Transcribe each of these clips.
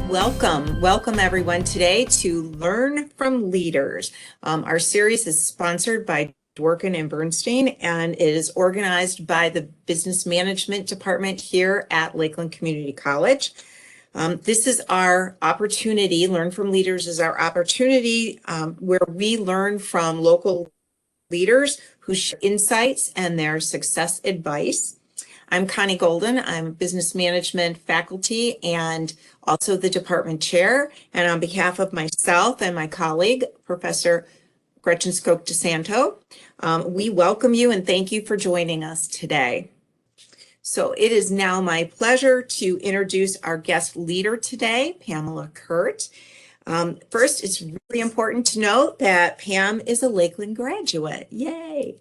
Welcome everyone today to Learn from Leaders. Our series is sponsored by Dworkin and Bernstein, and it is organized by the Business Management Department here at Lakeland Community College. This is our opportunity. Learn from Leaders is our opportunity where we learn from local leaders who share insights and their success advice. I'm Connie Golden. I'm business management faculty and also the department chair. And on behalf of myself and my colleague, Professor Gretchen Skoke DeSanto, we welcome you and thank you for joining us today. So it is now my pleasure to introduce our guest leader today, Pamela Kurt. First, it's really important to note that Pam is a Lakeland graduate. Yay!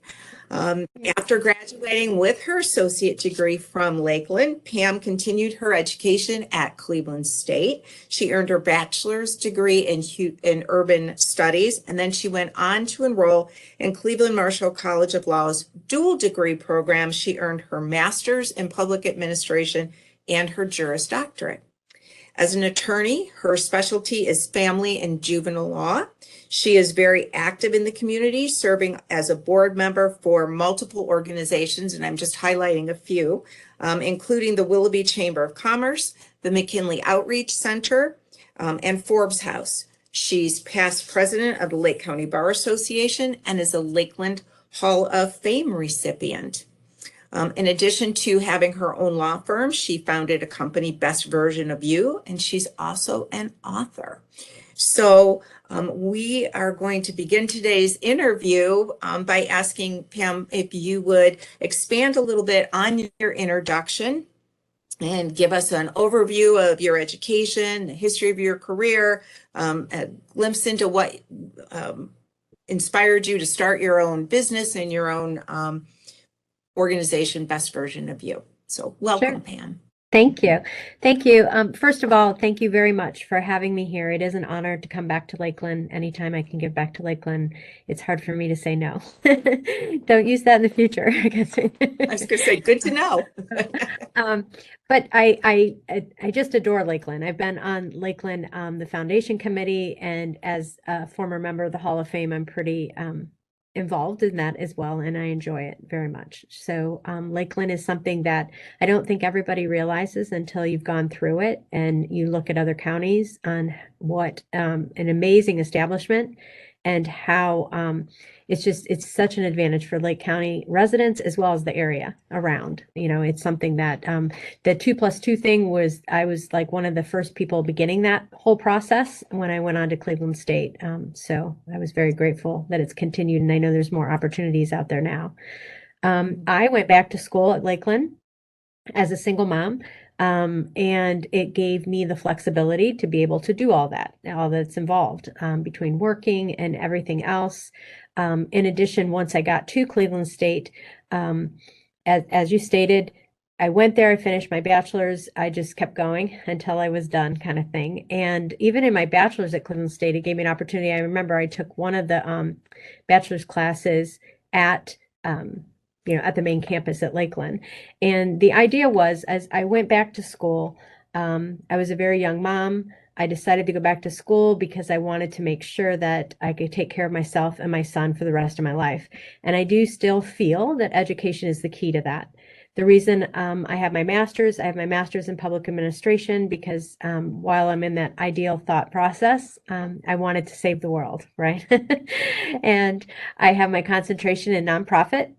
After graduating with her associate degree from Lakeland, Pam continued her education at Cleveland State. She earned her bachelor's degree in urban studies, and then she went on to enroll in Cleveland Marshall College of Law's dual degree program. She earned her master's in public administration and her Juris Doctorate. As an attorney, her specialty is family and juvenile law. She is very active in the community, serving as a board member for multiple organizations, and I'm just highlighting a few, including the Willoughby Chamber of Commerce, the McKinley Outreach Center, and Forbes House. She's past president of the Lake County Bar Association and is a Lakeland Hall of Fame recipient. In addition to having her own law firm, she founded a company, Best Version of You, and she's also an author. So we are going to begin today's interview by asking Pam if you would expand a little bit on your introduction and give us an overview of your education, the history of your career, a glimpse into what inspired you to start your own business and your own organization, Best Version of You. So welcome, Sure. Pam. Thank you. Thank you. First of all, thank you very much for having me here. It is an honor to come back to Lakeland. Anytime I can give back to Lakeland, it's hard for me to say no. Don't use that in the future. I was going to say, good to know. But I just adore Lakeland. I've been on Lakeland, the foundation committee, and as a former member of the Hall of Fame, I'm pretty involved in that as well, and I enjoy it very much. So Lakeland is something that I don't think everybody realizes until you've gone through it and you look at other counties on what an amazing establishment and how it's such an advantage for Lake County residents as well as the area around. You know, it's something that the 2+2 thing was, I was like one of the first people beginning that whole process when I went on to Cleveland State. So I was very grateful that it's continued, and I know there's more opportunities out there now. I went back to school at Lakeland as a single mom. And it gave me the flexibility to be able to do all that's involved between working and everything else. In addition, once I got to Cleveland State, as you stated, I went there, I finished my bachelor's, I just kept going until I was done, kind of thing. And even in my bachelor's at Cleveland State, it gave me an opportunity. I remember I took one of the bachelor's classes at at the main campus at Lakeland. And the idea was, as I went back to school, I was a very young mom. I decided to go back to school because I wanted to make sure that I could take care of myself and my son for the rest of my life. And I do still feel that education is the key to that. The reason I have my master's in public administration because while I'm in that ideal thought process, I wanted to save the world, right? And I have my concentration in nonprofit.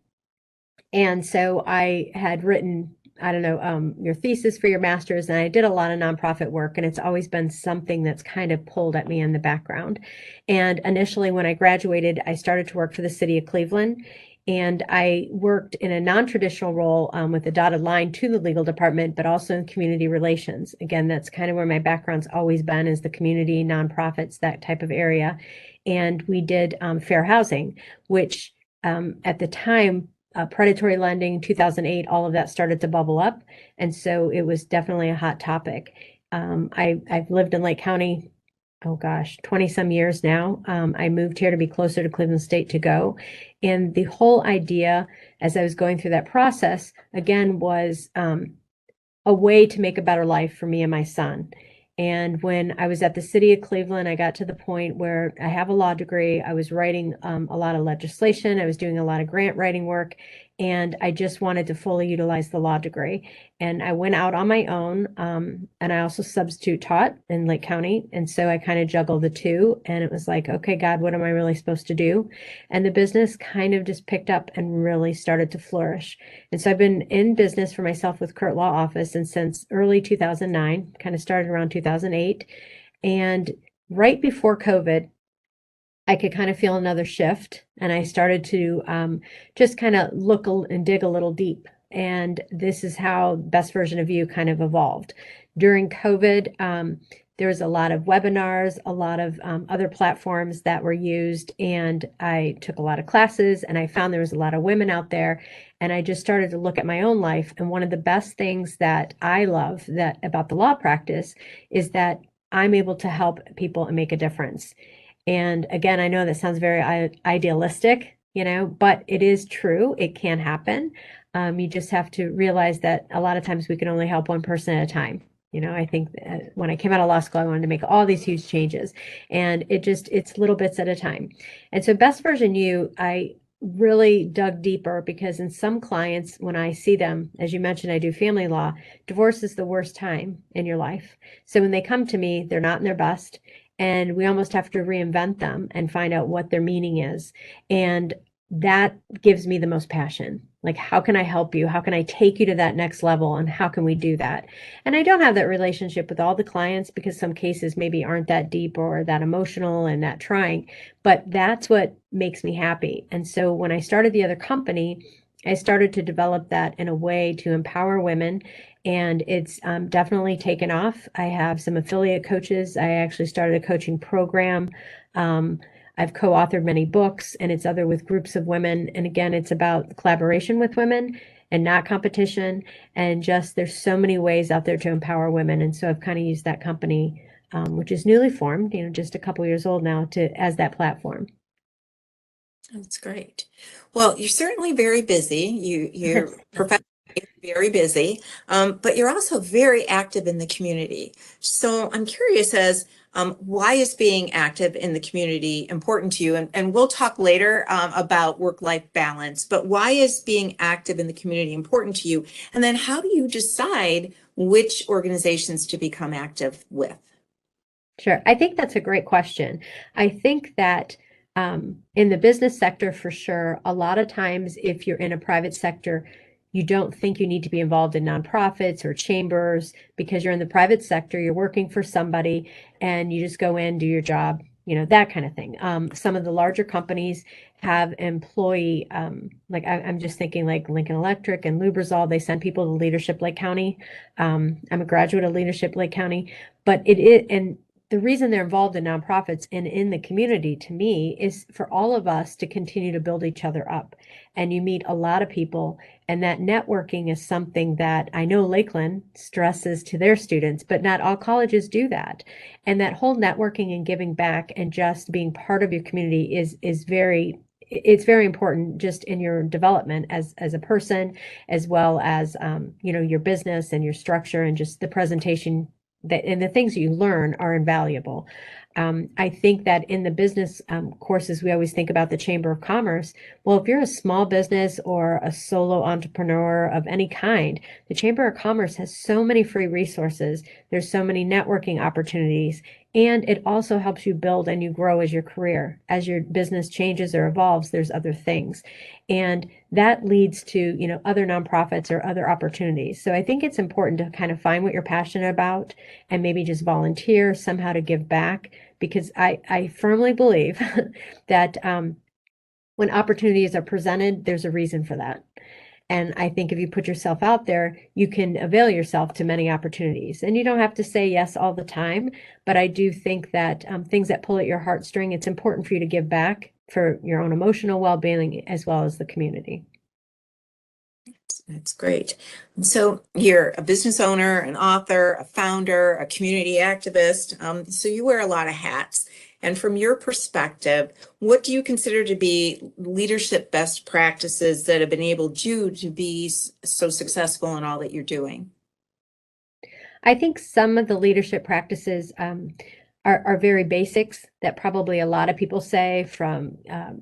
And so I had written, your thesis for your master's, and I did a lot of nonprofit work, and it's always been something that's kind of pulled at me in the background. And initially, when I graduated, I started to work for the city of Cleveland, and I worked in a non-traditional role with a dotted line to the legal department, but also in community relations. Again, that's kind of where my background's always been, is the community, nonprofits, that type of area. And we did fair housing, which at the time, predatory lending, 2008, all of that started to bubble up. And so it was definitely a hot topic. I've lived in Lake County, 20 some years now. I moved here to be closer to Cleveland State to go. And the whole idea, as I was going through that process, again, was a way to make a better life for me and my son. And when I was at the city of Cleveland, I got to the point where I have a law degree. I was writing a lot of legislation. I was doing a lot of grant writing work, and I just wanted to fully utilize the law degree. And I went out on my own, and I also substitute taught in Lake County. And so I kind of juggled the two, and it was like, okay, God, what am I really supposed to do? And the business kind of just picked up and really started to flourish. And so I've been in business for myself with Kurt Law Office, and since early 2009, kind of started around 2008. And right before COVID, I could kind of feel another shift, and I started to just kind of look and dig a little deep. And this is how Best Version of You kind of evolved. During COVID, there was a lot of webinars, a lot of other platforms that were used, and I took a lot of classes, and I found there was a lot of women out there, and I just started to look at my own life. And one of the best things that I love that about the law practice is that I'm able to help people and make a difference. And again, I know that sounds very idealistic, but it is true. It can happen. You just have to realize that a lot of times we can only help one person at a time. I think that when I came out of law school, I wanted to make all these huge changes, and it's little bits at a time. And so Best Version You, I really dug deeper because in some clients, when I see them, as you mentioned, I do family law, divorce is the worst time in your life. So when they come to me, they're not in their best, and we almost have to reinvent them and find out what their meaning is. And that gives me the most passion. Like, how can I help you? How can I take you to that next level? And how can we do that? And I don't have that relationship with all the clients because some cases maybe aren't that deep or that emotional and that trying, but that's what makes me happy. And so when I started the other company, I started to develop that in a way to empower women, and it's definitely taken off. I have some affiliate coaches. I actually started a coaching program. I've co-authored many books, and it's other with groups of women. And again, it's about collaboration with women and not competition. And just there's so many ways out there to empower women. And so I've kind of used that company, which is newly formed, just a couple years old now, as that platform. That's great. Well, you're certainly very busy. You're professionally very busy, but you're also very active in the community. So I'm curious as why is being active in the community important to you? And we'll talk later about work-life balance, but why is being active in the community important to you? And then how do you decide which organizations to become active with? Sure. I think that's a great question. I think that in the business sector, for sure, a lot of times if you're in a private sector, you don't think you need to be involved in nonprofits or chambers because you're in the private sector, you're working for somebody, and you just go in, do your job, that kind of thing. Some of the larger companies have employee, like I'm just thinking like Lincoln Electric and Lubrizol, they send people to Leadership Lake County. I'm a graduate of Leadership Lake County, but and the reason they're involved in nonprofits and in the community, to me, is for all of us to continue to build each other up. And you meet a lot of people, and that networking is something that I know Lakeland stresses to their students, but not all colleges do that. And that whole networking and giving back and just being part of your community is very important just in your development as a person, as well as your business and your structure and just the presentation and the things you learn are invaluable. I think that in the business courses, we always think about the Chamber of Commerce. Well, if you're a small business or a solo entrepreneur of any kind, the Chamber of Commerce has so many free resources. There's so many networking opportunities, and it also helps you build and you grow as your career. As your business changes or evolves, there's other things. And that leads to, other nonprofits or other opportunities. So I think it's important to kind of find what you're passionate about and maybe just volunteer somehow to give back, because I firmly believe that when opportunities are presented, there's a reason for that. And I think if you put yourself out there, you can avail yourself to many opportunities. And you don't have to say yes all the time, but I do think that things that pull at your heartstring, it's important for you to give back for your own emotional well-being as well as the community. That's great. So you're a business owner, an author, a founder, a community activist. So you wear a lot of hats. And from your perspective, what do you consider to be leadership best practices that have enabled you to be so successful in all that you're doing? I think some of the leadership practices are very basics that probably a lot of people say, from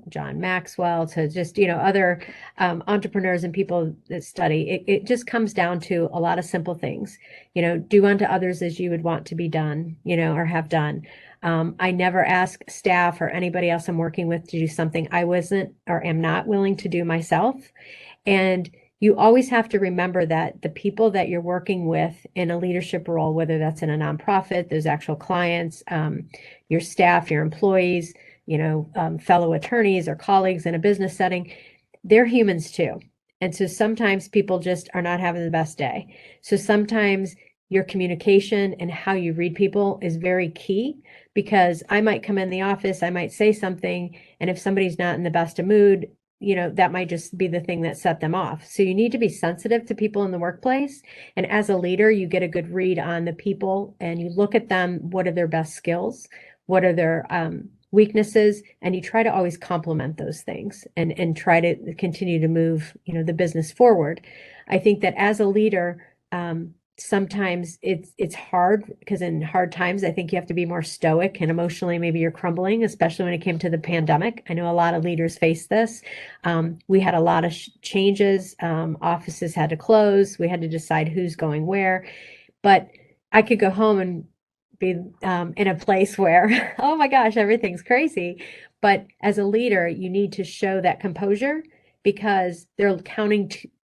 John Maxwell to just, other entrepreneurs and people that study. It just comes down to a lot of simple things. Do unto others as you would want to be done, or have done. I never ask staff or anybody else I'm working with to do something I wasn't or am not willing to do myself. And you always have to remember that the people that you're working with in a leadership role, whether that's in a nonprofit, those actual clients, your staff, your employees, fellow attorneys or colleagues in a business setting, they're humans too. And so sometimes people just are not having the best day. So sometimes your communication and how you read people is very key, because I might come in the office, I might say something, and if somebody's not in the best of mood, that might just be the thing that set them off. So you need to be sensitive to people in the workplace. And as a leader, you get a good read on the people and you look at them. What are their best skills? What are their weaknesses? And you try to always complement those things and try to continue to move, the business forward. I think that as a leader, sometimes it's hard, because in hard times, I think you have to be more stoic, and emotionally, maybe you're crumbling, especially when it came to the pandemic. I know a lot of leaders face this. We had a lot of changes. Offices had to close. We had to decide who's going where. But I could go home and be in a place where, oh my gosh, everything's crazy. But as a leader, you need to show that composure, because they're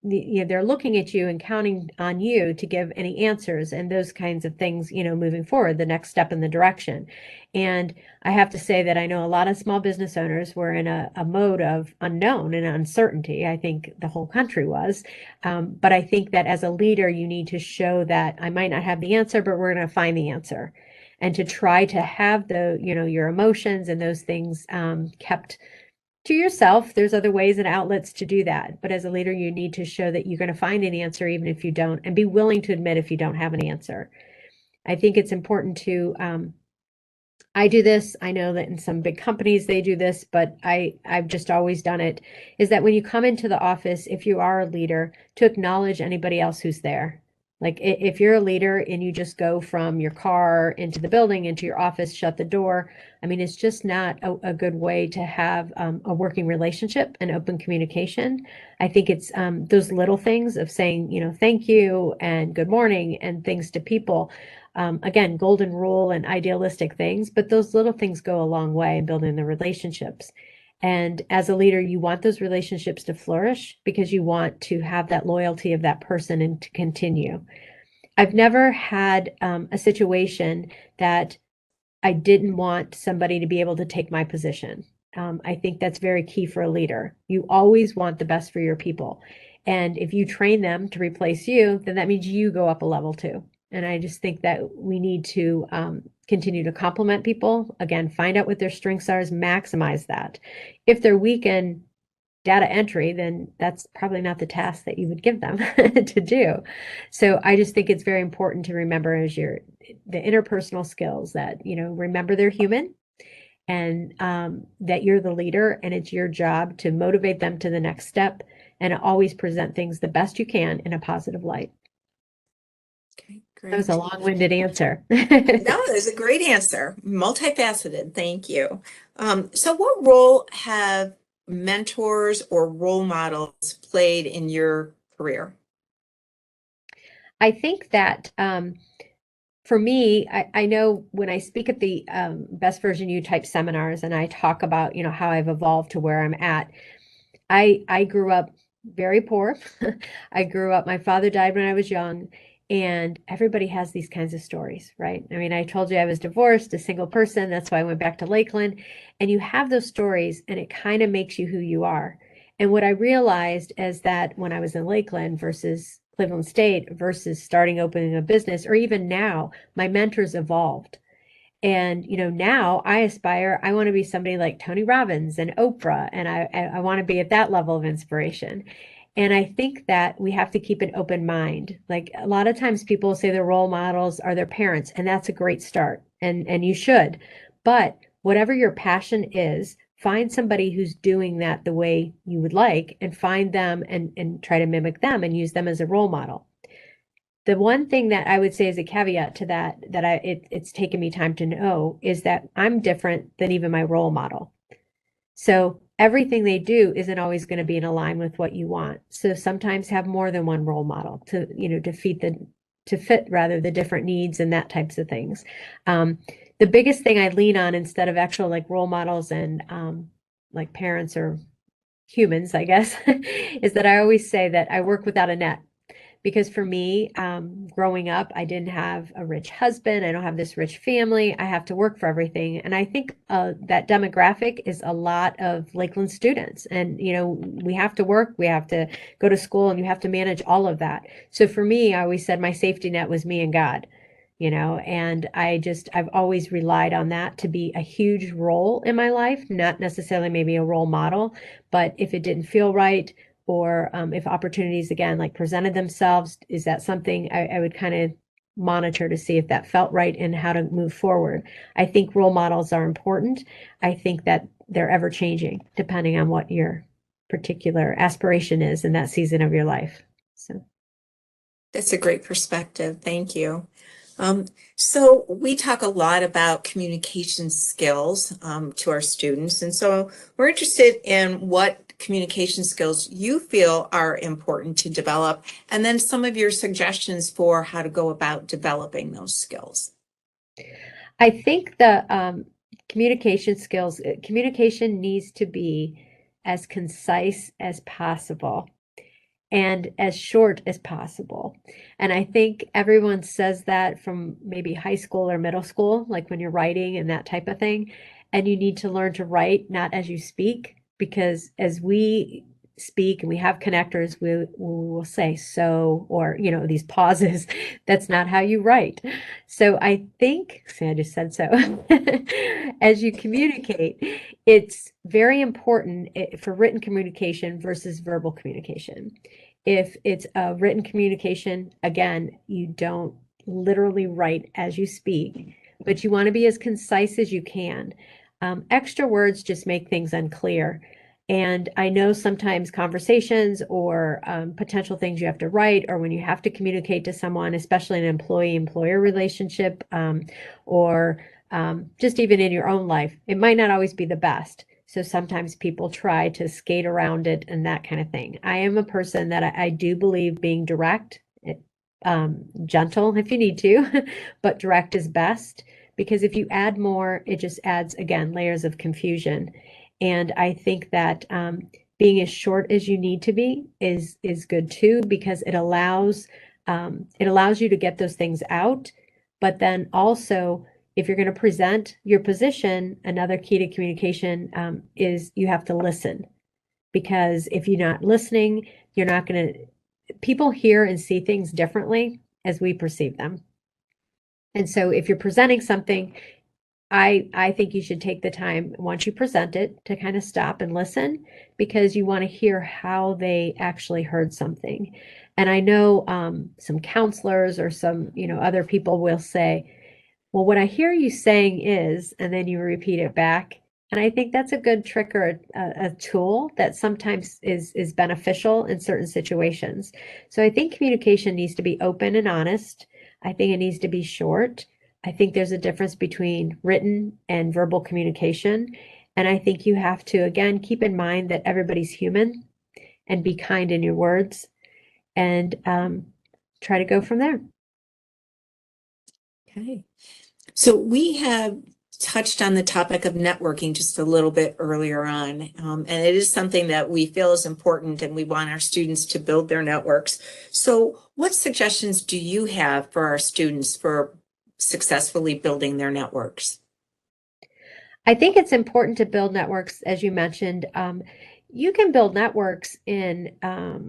they're looking at you and counting on you to give any answers and those kinds of things, moving forward, the next step in the direction. And I have to say that I know a lot of small business owners were in a mode of unknown and uncertainty. I think the whole country was. But I think that as a leader, you need to show that I might not have the answer, but we're going to find the answer. And to try to have your emotions and those things kept to yourself. There's other ways and outlets to do that. But as a leader, you need to show that you're going to find an answer, even if you don't, and be willing to admit if you don't have an answer. I think it's important to, I do this. I know that in some big companies they do this, but I've just always done it, is that when you come into the office, if you are a leader, to acknowledge anybody else who's there. Like if you're a leader and you just go from your car into the building, into your office, shut the door, I mean, it's just not a good way to have a working relationship and open communication. I think it's those little things of saying, thank you and good morning and things to people. Again, golden rule and idealistic things, but those little things go a long way in building the relationships. And as a leader, you want those relationships to flourish, because you want to have that loyalty of that person and to continue. I've never had a situation that I didn't want somebody to be able to take my position. I think that's very key for a leader. You always want the best for your people. And if you train them to replace you, then that means you go up a level too. And I just think that we need to continue to compliment people. Again, find out what their strengths are, maximize that. If they're weak in data entry, then that's probably not the task that you would give them to do. So I just think it's very important to remember as the interpersonal skills that, remember they're human, and that you're the leader and it's your job to motivate them to the next step, and always present things the best you can in a positive light. Okay, That was a great. long-winded answer. No, that's a great answer. Multifaceted. Thank you. So what role have mentors or role models played in your career? I think that for me, I know when I speak at the Best Version You type seminars, and I talk about, how I've evolved to where I'm at. I grew up very poor. I grew up, my father died when I was young, and everybody has these kinds of stories, right? I mean, I told you I was divorced, a single person. That's why I went back to Lakeland. And you have those stories, and it kind of makes you who you are. And what I realized is that when I was in Lakeland versus Cleveland State versus starting opening a business, or even now, my mentors evolved. And, now I want to be somebody like Tony Robbins and Oprah, and I want to be at that level of inspiration. And I think that we have to keep an open mind. Like a lot of times people say their role models are their parents, and that's a great start. And you should. But whatever your passion is, find somebody who's doing that the way you would like, and find them and try to mimic them and use them as a role model. The one thing that I would say as a caveat to that, it's taken me time to know, is that I'm different than even my role model. So everything they do isn't always going to be in line with what you want. So sometimes have more than one role model to, to fit rather the different needs and that types of things. The biggest thing I lean on instead of actual like role models and like parents or humans, I guess, is that I always say that I work without a net. Because for me, growing up, I didn't have a rich husband. I don't have this rich family. I have to work for everything. And I think that demographic is a lot of Lakeland students. And, we have to work, we have to go to school, and you have to manage all of that. So for me, I always said my safety net was me and God, and I've always relied on that to be a huge role in my life, not necessarily maybe a role model, but if it didn't feel right, or if opportunities again like presented themselves, is that something I would kind of monitor to see if that felt right and how to move forward. I think role models are important. I think that they're ever changing depending on what your particular aspiration is in that season of your life. So That's a great perspective. Thank you. So we talk a lot about communication skills to our students. And so we're interested in what communication skills you feel are important to develop, and then some of your suggestions for how to go about developing those skills. I think the communication skills, communication needs to be as concise as possible and as short as possible. And I think everyone says that from maybe high school or middle school, like when you're writing and that type of thing. And you need to learn to write not as you speak, because as we speak and we have connectors, we will say so, or, these pauses. That's not how you write. So I think, see, I just said so. As you communicate, it's very important for written communication versus verbal communication. If it's a written communication, again, you don't literally write as you speak, but you want to be as concise as you can. Extra words just make things unclear. And I know sometimes conversations or potential things you have to write, or when you have to communicate to someone, especially an employee-employer relationship, or just even in your own life, it might not always be the best. So sometimes people try to skate around it and that kind of thing. I am a person that I do believe being direct, gentle if you need to, but direct is best, because if you add more, it just adds, again, layers of confusion. And I think that being as short as you need to be is good too, because it allows you to get those things out. But then also, if you're going to present your position, another key to communication is you have to listen. Because if you're not listening, you're not going to, people hear and see things differently as we perceive them. And so if you're presenting something, I think you should take the time once you present it to kind of stop and listen, because you want to hear how they actually heard something. And I know some counselors or some, other people will say, well, what I hear you saying is, and then you repeat it back. And I think that's a good trick or a tool that sometimes is beneficial in certain situations. So I think communication needs to be open and honest. I think it needs to be short. I think there's a difference between written and verbal communication. And I think you have to, again, keep in mind that everybody's human, and be kind in your words, and try to go from there. Okay. So we have touched on the topic of networking just a little bit earlier on, and it is something that we feel is important, and we want our students to build their networks. So what suggestions do you have for our students for successfully building their networks? I think it's important to build networks, as you mentioned. You can build networks in a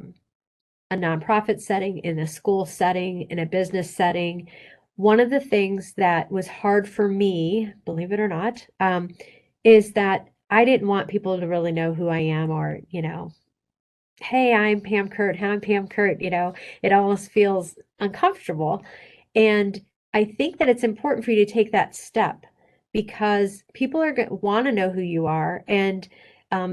nonprofit setting, in a school setting, in a business setting. One of the things that was hard for me, believe it or not, is that I didn't want people to really know who I am, or, hey, I'm Pam Kurt. Hi, I'm Pam Kurt. It almost feels uncomfortable. And I think that it's important for you to take that step, because people are going to want to know who you are. And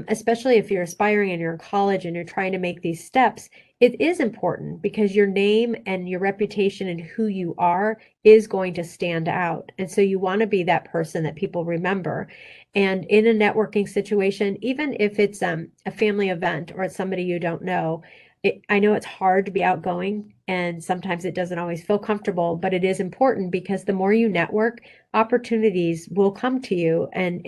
especially if you're aspiring and you're in college and you're trying to make these steps, it is important because your name and your reputation and who you are is going to stand out. And so you want to be that person that people remember. And in a networking situation, even if it's a family event or it's somebody you don't know, I know it's hard to be outgoing and sometimes it doesn't always feel comfortable, but it is important because the more you network, opportunities will come to you and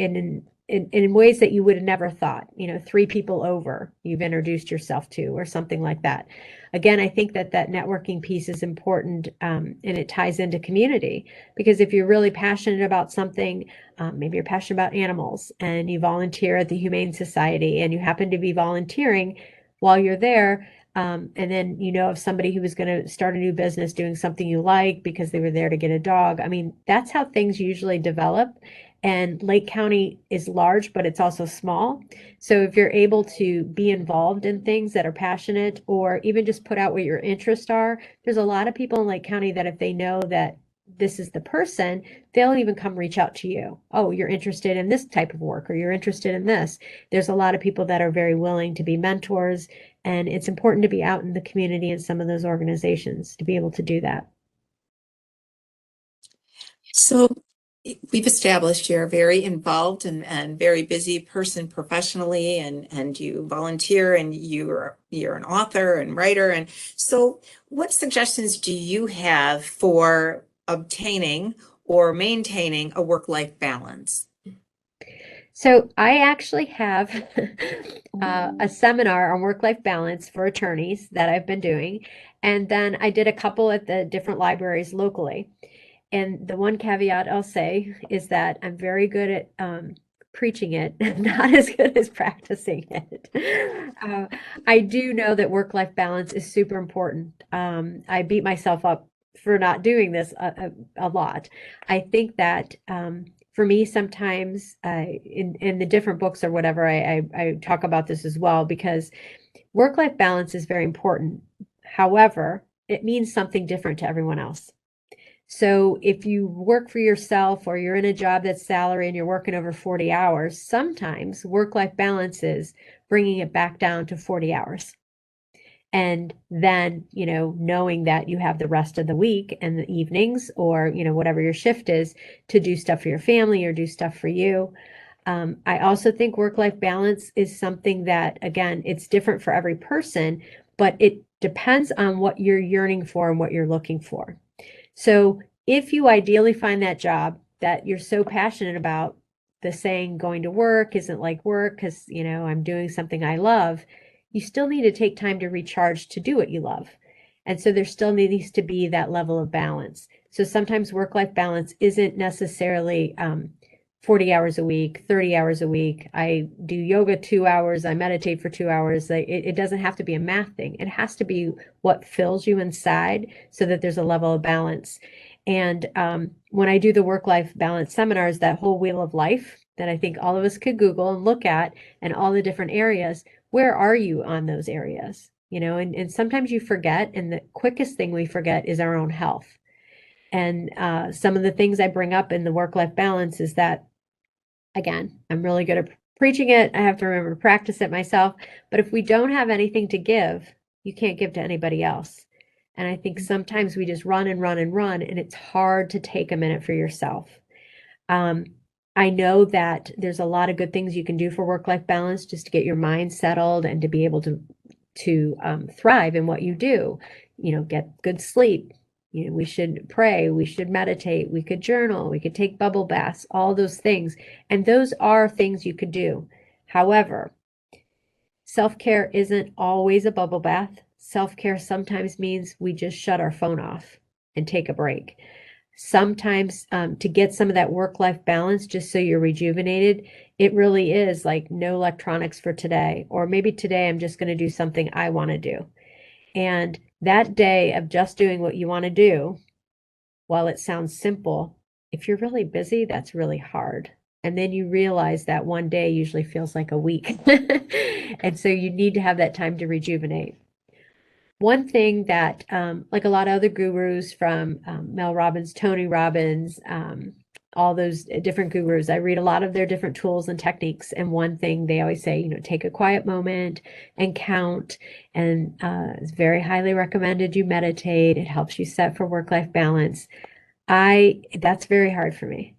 in ways that you would have never thought, 3 people over you've introduced yourself to or something like that. Again, I think that networking piece is important, and it ties into community because if you're really passionate about something, maybe you're passionate about animals and you volunteer at the Humane Society and you happen to be volunteering while you're there, and then of somebody who was going to start a new business doing something you like because they were there to get a dog. I mean, that's how things usually develop. And Lake County is large, but it's also small. So if you're able to be involved in things that are passionate or even just put out what your interests are, there's a lot of people in Lake County that if they know that this is the person, they'll even come reach out to you. Oh, you're interested in this type of work or you're interested in this. There's a lot of people that are very willing to be mentors, and it's important to be out in the community in some of those organizations to be able to do that. So we've established you're a very involved and very busy person professionally, and you volunteer and you're an author and writer. And so what suggestions do you have for obtaining or maintaining a work-life balance? So I actually have a seminar on work-life balance for attorneys that I've been doing. And then I did a couple at the different libraries locally. And the one caveat I'll say is that I'm very good at preaching it, not as good as practicing it. I do know that work-life balance is super important. I beat myself up for not doing this a lot. I think that for me, sometimes in the different books or whatever, I talk about this as well because work-life balance is very important. However, it means something different to everyone else. So if you work for yourself or you're in a job that's salary and you're working over 40 hours, sometimes work-life balance is bringing it back down to 40 hours. And then, knowing that you have the rest of the week and the evenings or, whatever your shift is to do stuff for your family or do stuff for you. I also think work-life balance is something that, again, it's different for every person, but it depends on what you're yearning for and what you're looking for. So if you ideally find that job that you're so passionate about, the saying going to work isn't like work because, I'm doing something I love, you still need to take time to recharge to do what you love. And so there still needs to be that level of balance. So sometimes work-life balance isn't necessarily 40 hours a week, 30 hours a week. I do yoga 2 hours. I meditate for 2 hours. It doesn't have to be a math thing. It has to be what fills you inside so that there's a level of balance. And when I do the work-life balance seminars, that whole wheel of life that I think all of us could Google and look at and all the different areas, where are you on those areas? And sometimes you forget, and the quickest thing we forget is our own health. And some of the things I bring up in the work-life balance is that, again, I'm really good at preaching it. I have to remember to practice it myself. But if we don't have anything to give, you can't give to anybody else. And I think sometimes we just run and run and run, and it's hard to take a minute for yourself. I know that there's a lot of good things you can do for work-life balance just to get your mind settled and to be able to thrive in what you do. Get good sleep. We should pray, we should meditate, we could journal, we could take bubble baths, all those things. And those are things you could do. However, self-care isn't always a bubble bath. Self-care sometimes means we just shut our phone off and take a break. Sometimes to get some of that work-life balance, just so you're rejuvenated, it really is like no electronics for today. Or maybe today I'm just going to do something I want to do. And that day of just doing what you want to do, while it sounds simple, if you're really busy, that's really hard. And then you realize that one day usually feels like a week. And so you need to have that time to rejuvenate. One thing that, like a lot of other gurus from Mel Robbins, Tony Robbins, all those different gurus. I read a lot of their different tools and techniques. And one thing they always say, take a quiet moment and count. And it's very highly recommended you meditate. It helps you set for work-life balance. That's very hard for me.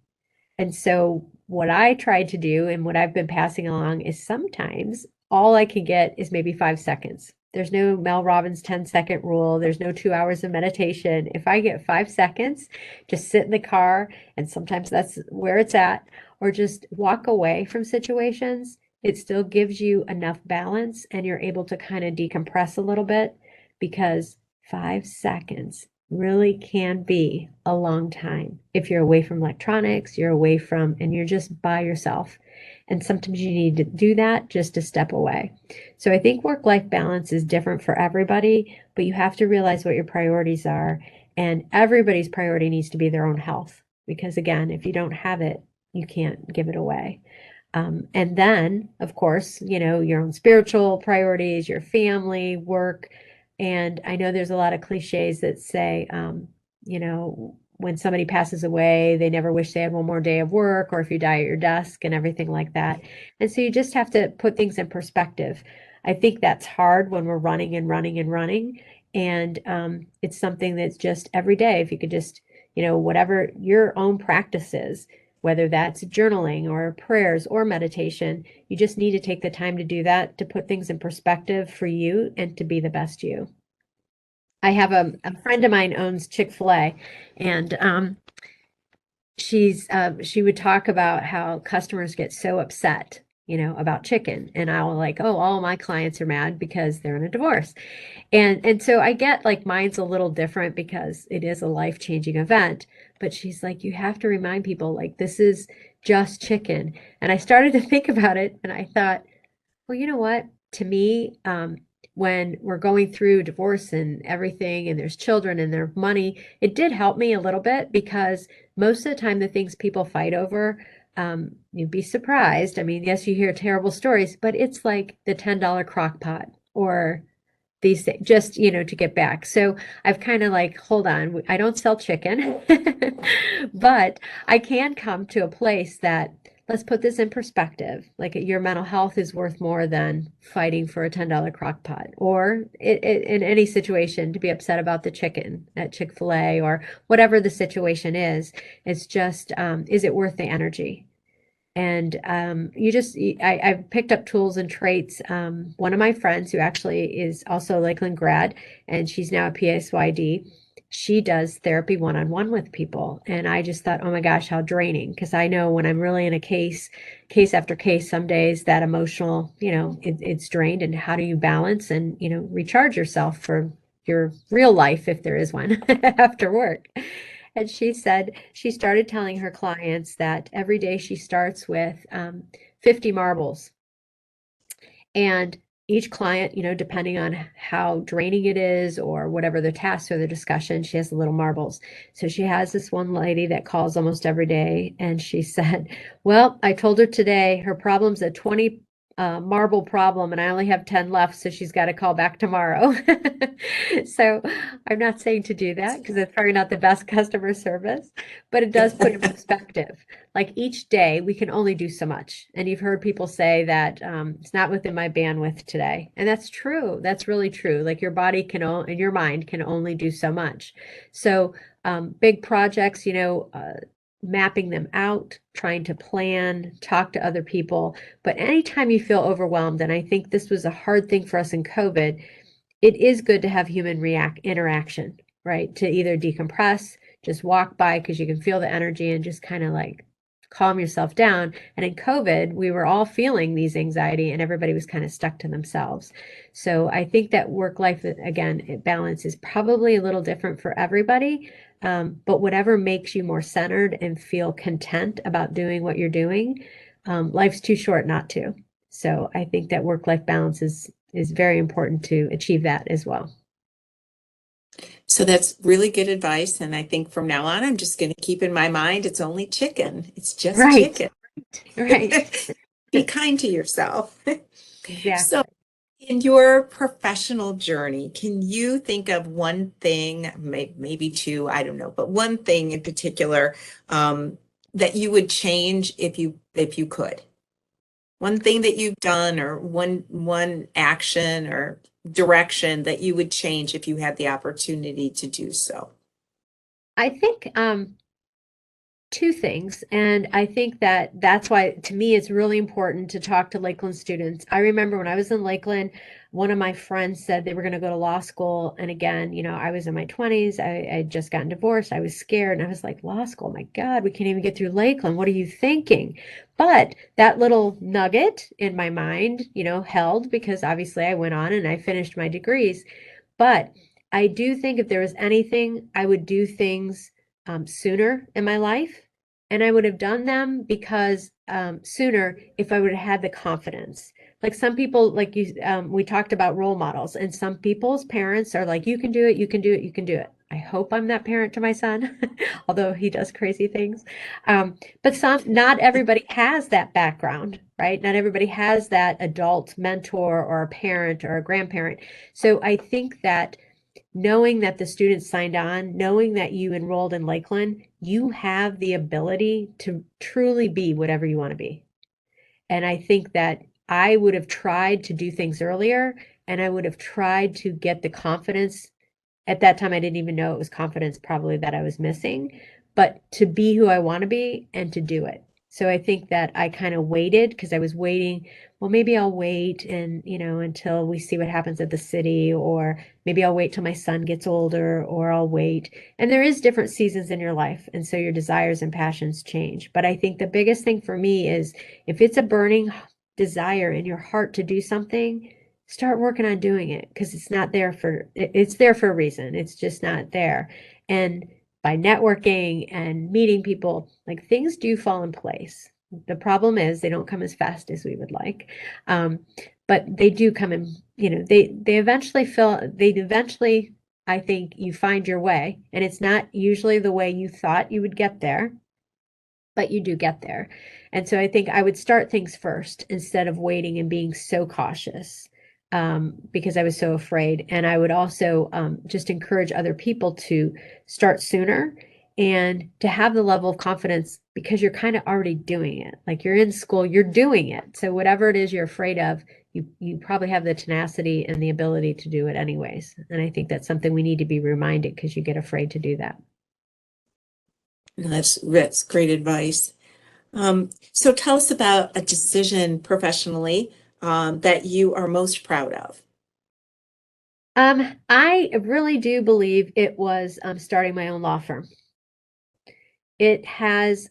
And so what I tried to do and what I've been passing along is sometimes all I can get is maybe 5 seconds. There's no Mel Robbins 10-second rule. There's no 2 hours of meditation. If I get 5 seconds, just sit in the car, and sometimes that's where it's at, or just walk away from situations, it still gives you enough balance and you're able to kind of decompress a little bit, because 5 seconds really can be a long time. If you're away from electronics, and you're just by yourself. And sometimes you need to do that just to step away. So I think work-life balance is different for everybody, but you have to realize what your priorities are. And everybody's priority needs to be their own health. Because again, if you don't have it, you can't give it away. And then, of course, your own spiritual priorities, your family, work. And I know there's a lot of cliches that say, when somebody passes away, they never wish they had one more day of work, or if you die at your desk and everything like that. And so you just have to put things in perspective. I think that's hard when we're running and running and running. And it's something that's just every day. If you could just, whatever your own practice is, whether that's journaling or prayers or meditation, you just need to take the time to do that, to put things in perspective for you and to be the best you. I have a friend of mine owns Chick-fil-A, and she would talk about how customers get so upset, about chicken. And I'll like, oh, all my clients are mad because they're in a divorce. And so I get like mine's a little different because it is a life-changing event. But she's like, you have to remind people, like, this is just chicken. And I started to think about it, and I thought, well, you know what? To me, when we're going through divorce and everything, and there's children and there's money, it did help me a little bit, because most of the time the things people fight over, you'd be surprised. I mean, yes, you hear terrible stories, but it's like the $10 crock pot or these things, just, to get back. So I've kind of like, hold on, I don't sell chicken, but I can come to a place that, let's put this in perspective. Like, your mental health is worth more than fighting for a $10 crock pot, or in any situation to be upset about the chicken at Chick-fil-A or whatever the situation is. It's just, is it worth the energy? And I've picked up tools and traits. One of my friends, who actually is also a Lakeland grad, and she's now a PSYD, she does therapy one-on-one with people. And I just thought, oh my gosh, how draining. Because I know when I'm really in a case after case, some days that emotional, it's drained. And how do you balance and, recharge yourself for your real life, if there is one, after work? And she said she started telling her clients that every day she starts with 50 marbles. And each client, depending on how draining it is or whatever the task or the discussion, she has the little marbles. So she has this one lady that calls almost every day. And she said, well, I told her today her problem's a 20 marble problem, and I only have 10 left, so she's got to call back tomorrow. So I'm not saying to do that, because it's probably not the best customer service, but it does put in perspective. Like, each day we can only do so much. And you've heard people say that it's not within my bandwidth today. And that's true. That's really true. Like, your body and your mind can only do so much. So big projects, mapping them out, trying to plan, talk to other people. But anytime you feel overwhelmed, and I think this was a hard thing for us in COVID, it is good to have human interaction, right? To either decompress, just walk by, because you can feel the energy, and just kind of like calm yourself down. And in COVID, we were all feeling these anxiety, and everybody was kind of stuck to themselves. So I think that work-life, again, balance is probably a little different for everybody. But whatever makes you more centered and feel content about doing what you're doing, life's too short not to. So I think that work-life balance is very important to achieve that as well. So that's really good advice. And I think from now on, I'm just going to keep in my mind, it's only chicken. It's just Right. chicken. Right. Be kind to yourself. Exactly. So in your professional journey, can you think of one thing, maybe two, I don't know, but one thing in particular that you would change if you could? One thing that you've done, or one action or direction that you would change if you had the opportunity to do so? I think two things. And I think that that's why, to me, it's really important to talk to Lakeland students. I remember when I was in Lakeland, one of my friends said they were going to go to law school. And again, I was in my 20s. I had just gotten divorced. I was scared. And I was like, law school, my God, we can't even get through Lakeland. What are you thinking? But that little nugget in my mind, held, because obviously I went on and I finished my degrees. But I do think if there was anything, I would do things sooner in my life. And I would have done them because sooner if I would have had the confidence. Like some people, like we talked about role models, and some people's parents are like, you can do it, you can do it, you can do it. I hope I'm that parent to my son, although he does crazy things. But not everybody has that background, right? Not everybody has that adult mentor or a parent or a grandparent. So I think that knowing that the students signed on, knowing that you enrolled in Lakeland, you have the ability to truly be whatever you want to be. And I think that I would have tried to do things earlier, and I would have tried to get the confidence. At that time, I didn't even know it was confidence probably that I was missing, but to be who I want to be and to do it. So I think that I kind of waited because I was waiting. Well, maybe I'll wait and, until we see what happens at the city, or maybe I'll wait till my son gets older, or I'll wait. And there is different seasons in your life. And so your desires and passions change. But I think the biggest thing for me is if it's a burning desire in your heart to do something, start working on doing it, because it's there for a reason. It's just not there. And by networking and meeting people, like, things do fall in place. The problem is they don't come as fast as we would like. But they do come in, they eventually, I think, you find your way, and it's not usually the way you thought you would get there, but you do get there. And so I think I would start things first instead of waiting and being so cautious, because I was so afraid. And I would also just encourage other people to start sooner and to have the level of confidence, because you're kind of already doing it. Like, you're in school, you're doing it. So whatever it is you're afraid of, you probably have the tenacity and the ability to do it anyways. And I think that's something we need to be reminded, because you get afraid to do that. That's great advice. So tell us about a decision professionally that you are most proud of. I really do believe it was starting my own law firm. It has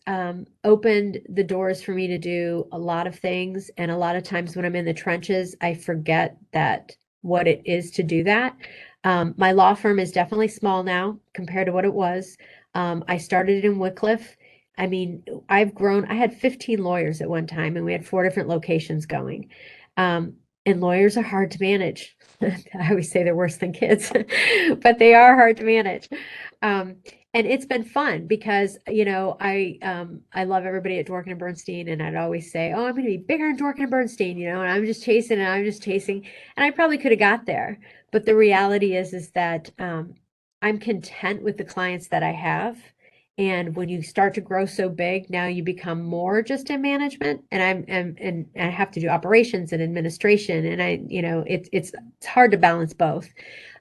opened the doors for me to do a lot of things. And a lot of times when I'm in the trenches, I forget that what it is to do that. My law firm is definitely small now compared to what it was. I started in Wickliffe. I mean, I've grown. I had 15 lawyers at one time, and we had 4 different locations going. And lawyers are hard to manage. I always say they're worse than kids, but they are hard to manage. Um, and it's been fun because, I love everybody at Dworkin and Bernstein, and I'd always say, oh, I'm going to be bigger in Dworkin and Bernstein, and I'm just chasing and I'm just chasing. And I probably could have got there. But the reality is that I'm content with the clients that I have. And when you start to grow so big, now you become more just in management, and and I have to do operations and administration, and it's hard to balance both.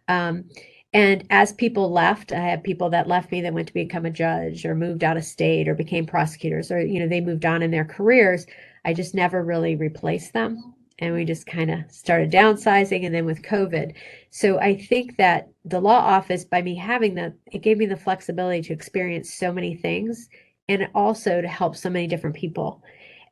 Um, and as people left, I have people that left me that went to become a judge or moved out of state or became prosecutors, or, they moved on in their careers. I just never really replaced them. And we just kind of started downsizing, and then with COVID. So I think that the law office, by me having that, it gave me the flexibility to experience so many things, and also to help so many different people.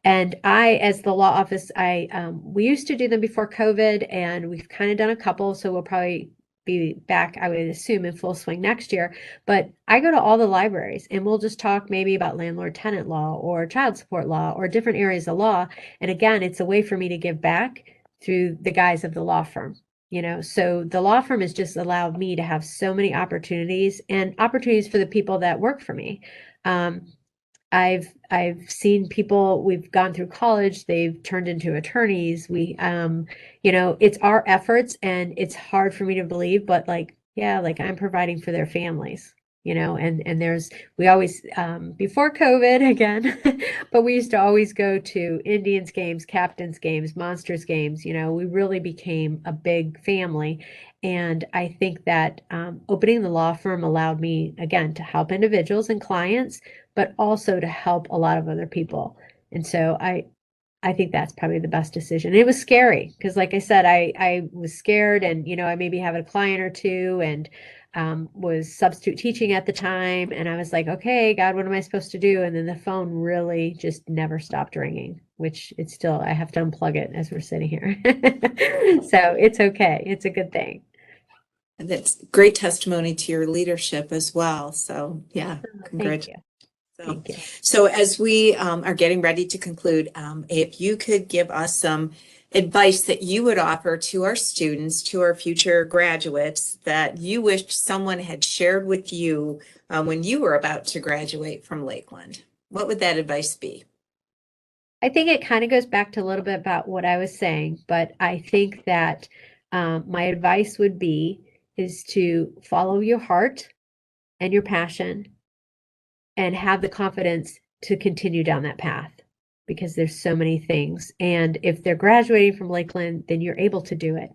And as the law office, we used to do them before COVID, and we've kind of done a couple. So we'll probably be back, I would assume, in full swing next year. But I go to all the libraries, and we'll just talk maybe about landlord tenant law or child support law or different areas of law. And again, it's a way for me to give back through the guise of the law firm. So the law firm has just allowed me to have so many opportunities, and opportunities for the people that work for me. I've seen people, we've gone through college, they've turned into attorneys. It's our efforts, and it's hard for me to believe, but like, yeah, like, I'm providing for their families. and we always, before COVID again, but we used to always go to Indians games, Captains games, Monsters games. We really became a big family. And I think that opening the law firm allowed me, again, to help individuals and clients, but also to help a lot of other people. And so I think that's probably the best decision. It was scary because, like I said, I was scared, and I maybe have a client or two, and was substitute teaching at the time, and I was like, okay, God, what am I supposed to do? And then the phone really just never stopped ringing, which it's still, I have to unplug it as we're sitting here. So it's okay. It's a good thing. And that's great testimony to your leadership as well. So yeah, Thank congratulations. you. So, Thank you. so as we are getting ready to conclude, if you could give us some advice that you would offer to our students, to our future graduates, that you wished someone had shared with you when you were about to graduate from Lakeland, what would that advice be? I think it kind of goes back to a little bit about what I was saying, but I think that my advice would be is to follow your heart and your passion and have the confidence to continue down that path because there's so many things. And if they're graduating from Lakeland, then you're able to do it.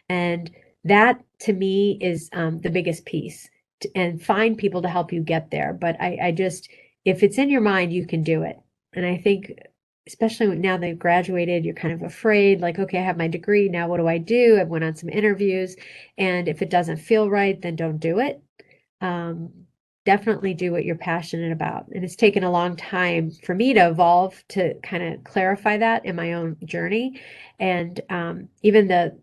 And that to me is the biggest piece, and find people to help you get there. But I just, if it's in your mind, you can do it. And I think, especially now they've graduated, you're kind of afraid, like, okay, I have my degree. Now what do I do? I went on some interviews. And if it doesn't feel right, then don't do it. Definitely do what you're passionate about. And it's taken a long time for me to evolve to kind of clarify that in my own journey. And even the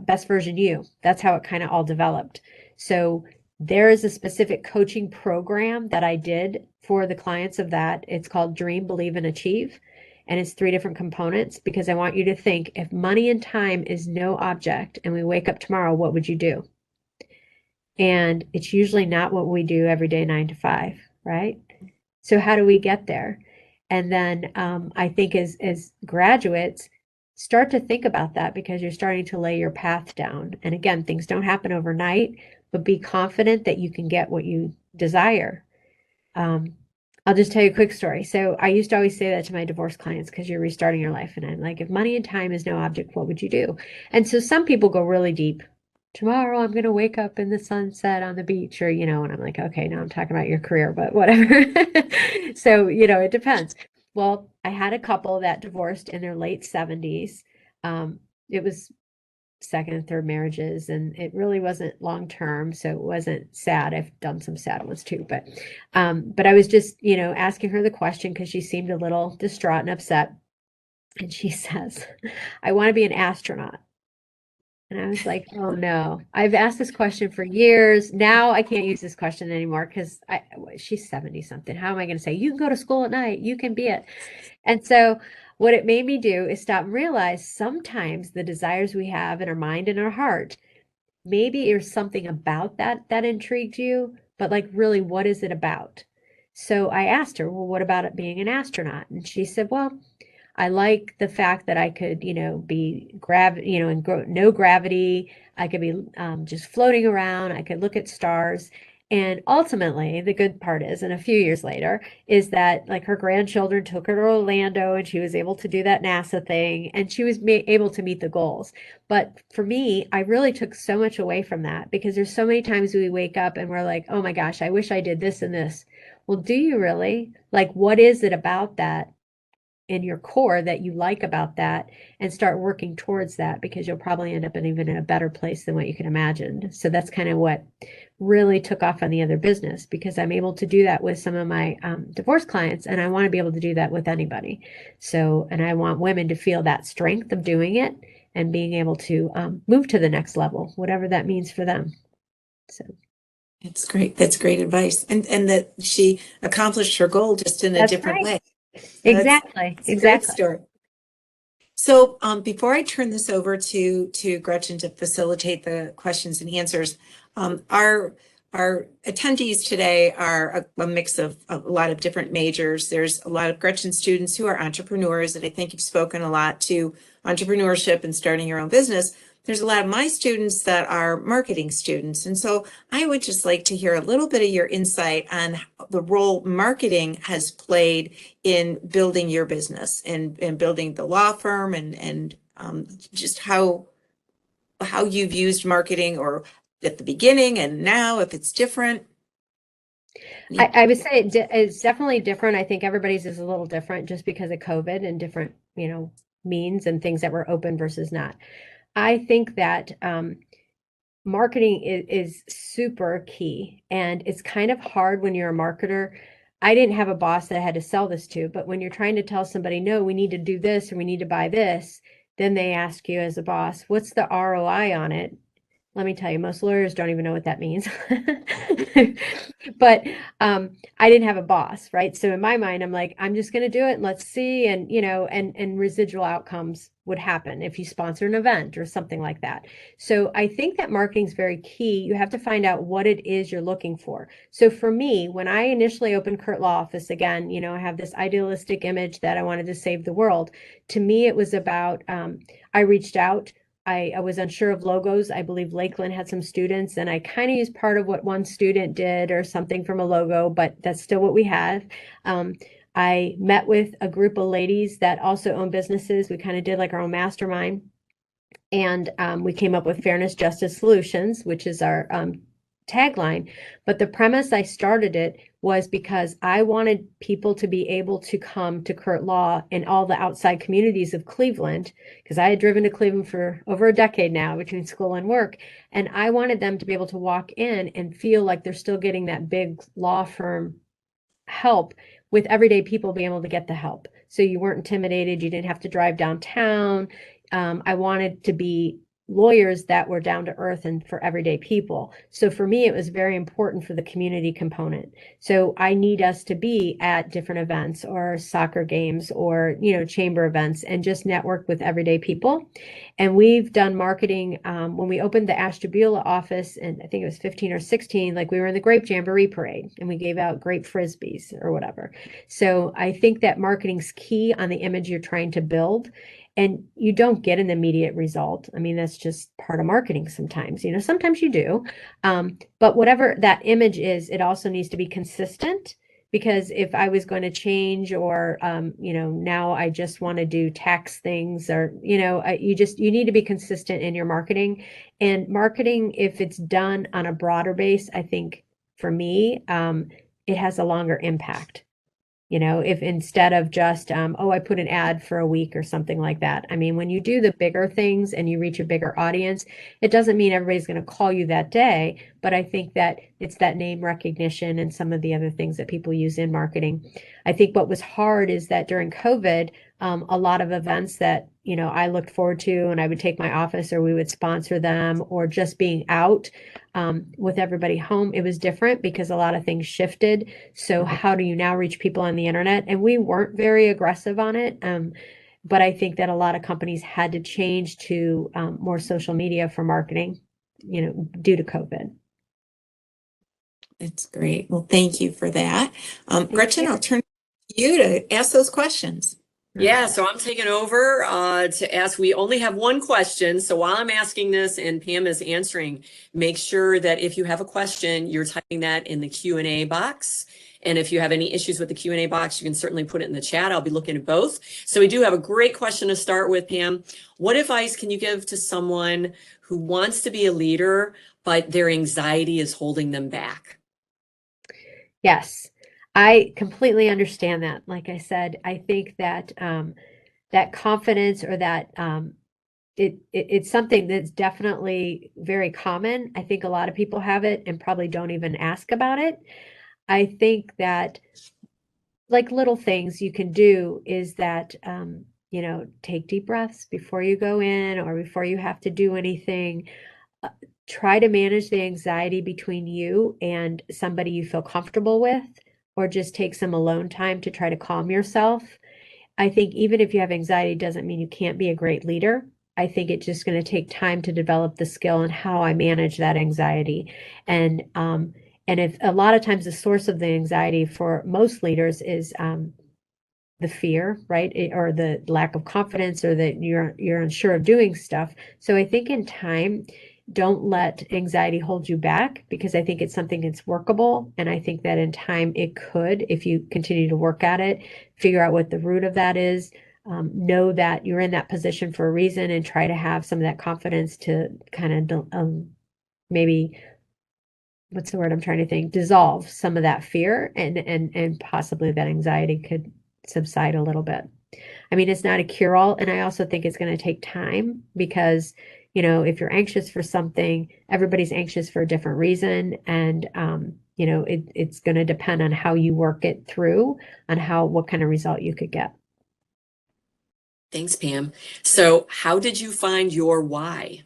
Best Version You, that's how it kind of all developed. So there is a specific coaching program that I did for the clients of that. It's called Dream, Believe, and Achieve. And it's 3 different components because I want you to think, if money and time is no object and we wake up tomorrow, what would you do? And it's usually not what we do every day, 9 to 5, right? So how do we get there? And then I think as graduates, start to think about that because you're starting to lay your path down. And again, things don't happen overnight, but be confident that you can get what you desire. I'll just tell you a quick story. So I used to always say that to my divorce clients because you're restarting your life. And I'm like, if money and time is no object, what would you do? And so some people go really deep. Tomorrow I'm going to wake up in the sunset on the beach, or, and I'm like, okay, now I'm talking about your career, but whatever. So, it depends. Well, I had a couple that divorced in their late 70s. It was second and third marriages, and it really wasn't long term, so it wasn't sad. I've done some sad ones too, but I was just, asking her the question because she seemed a little distraught and upset. And she says, I want to be an astronaut. And I was like, oh no, I've asked this question for years. Now I can't use this question anymore because she's 70 something. How am I going to say, you can go to school at night, you can be it? And so what it made me do is stop and realize sometimes the desires we have in our mind and our heart, maybe there's something about that intrigued you, but like, really, what is it about? So I asked her, well, what about it being an astronaut? And she said, well, I like the fact that I could, be no gravity. I could be just floating around. I could look at stars. And ultimately, the good part is, and a few years later, is that like her grandchildren took her to Orlando and she was able to do that NASA thing and she was able to meet the goals. But for me, I really took so much away from that because there's so many times we wake up and we're like, oh my gosh, I wish I did this and this. Well, do you really? Like, what is it about that in your core that you like about that, and start working towards that because you'll probably end up even in a better place than what you can imagine. So that's kind of what really took off on the other business because I'm able to do that with some of my divorce clients, and I want to be able to do that with anybody. So, and I want women to feel that strength of doing it and being able to move to the next level, whatever that means for them. So. It's great. That's great advice. And that she accomplished her goal just in a different way. Exactly. That's a great story. So before I turn this over to Gretchen to facilitate the questions and answers, our attendees today are a mix of a lot of different majors. There's a lot of Gretchen students who are entrepreneurs, and I think you've spoken a lot to entrepreneurship and starting your own business. there's a lot of my students that are marketing students. And so I would just like to hear a little bit of your insight on the role marketing has played in building your business and building the law firm and just how you've used marketing or at the beginning and now, if it's different. I would say it's definitely different. I think everybody's is a little different just because of COVID and different, means and things that were open versus not. I think that marketing is super key, and it's kind of hard when you're a marketer. I didn't have a boss that I had to sell this to, but when you're trying to tell somebody, no, we need to do this or we need to buy this, then they ask you as a boss, what's the ROI on it? Let me tell you, most lawyers don't even know what that means. But I didn't have a boss, right? So in my mind, I'm like, I'm just going to do it and let's see. And, and residual outcomes would happen if you sponsor an event or something like that. So I think that marketing is very key. You have to find out what it is you're looking for. So for me, when I initially opened Kurt Law Office, again, I have this idealistic image that I wanted to save the world. To me, it was about, I reached out. I was unsure of logos. I believe Lakeland had some students, and I kind of used part of what one student did or something from a logo, but that's still what we had. I met with a group of ladies that also own businesses. We kind of did like our own mastermind, and we came up with Fairness, Justice, Solutions, which is our tagline. But the premise I started it was because I wanted people to be able to come to Kurt Law in all the outside communities of Cleveland, because I had driven to Cleveland for over a decade now between school and work. And I wanted them to be able to walk in and feel like they're still getting that big law firm help, with everyday people being able to get the help. So you weren't intimidated. You didn't have to drive downtown. I wanted to be lawyers that were down to earth and for everyday people. So for me, it was very important for the community component. So I need us to be at different events or soccer games or, chamber events and just network with everyday people. And we've done marketing when we opened the Ashtabula office, and I think it was 15 or 16, like we were in the Grape Jamboree Parade and we gave out grape frisbees or whatever. So I think that marketing's key on the image you're trying to build. And you don't get an immediate result. I mean, that's just part of marketing sometimes, sometimes you do. But whatever that image is, it also needs to be consistent, because if I was going to change or, now I just want to do tax things or, you need to be consistent in your marketing. And marketing, if it's done on a broader base, I think for me, it has a longer impact. If instead of just, I put an ad for a week or something like that. I mean, when you do the bigger things and you reach a bigger audience, it doesn't mean everybody's going to call you that day. But I think that it's that name recognition and some of the other things that people use in marketing. I think what was hard is that during COVID, a lot of events that, I looked forward to and I would take my office or we would sponsor them, or just being out with everybody home, it was different because a lot of things shifted. So how do you now reach people on the internet? And we weren't very aggressive on it. But I think that a lot of companies had to change to more social media for marketing, due to COVID. That's great. Well, thank you for that. Gretchen, I'll turn to you to ask those questions. Yeah, so I'm taking over to ask. We only have one question. So while I'm asking this and Pam is answering, make sure that if you have a question, you're typing that in the Q&A box. And if you have any issues with the Q&A box, you can certainly put it in the chat. I'll be looking at both. So we do have a great question to start with, Pam. What advice can you give to someone who wants to be a leader, but their anxiety is holding them back? Yes. I completely understand that. Like I said, I think that that confidence or that it's something that's definitely very common. I think a lot of people have it and probably don't even ask about it. I think that like little things you can do is that take deep breaths before you go in or before you have to do anything. Try to manage the anxiety between you and somebody you feel comfortable with, or just take some alone time to try to calm yourself. I think even if you have anxiety, doesn't mean you can't be a great leader. I think it's just going to take time to develop the skill and how I manage that anxiety. And if a lot of times the source of the anxiety for most leaders is the fear, right? Or the lack of confidence, or that you're unsure of doing stuff. So I think in time, don't let anxiety hold you back, because I think it's something that's workable. And I think that in time it could, if you continue to work at it, figure out what the root of that is, know that you're in that position for a reason, and try to have some of that confidence to kind of maybe, what's the word I'm trying to think, dissolve some of that fear, and possibly that anxiety could subside a little bit. I mean, it's not a cure-all, and I also think it's going to take time, because, you know, if you're anxious for something, everybody's anxious for a different reason, and you know, it's going to depend on how you work it through, on what kind of result you could get. Thanks, Pam. So how did you find your why?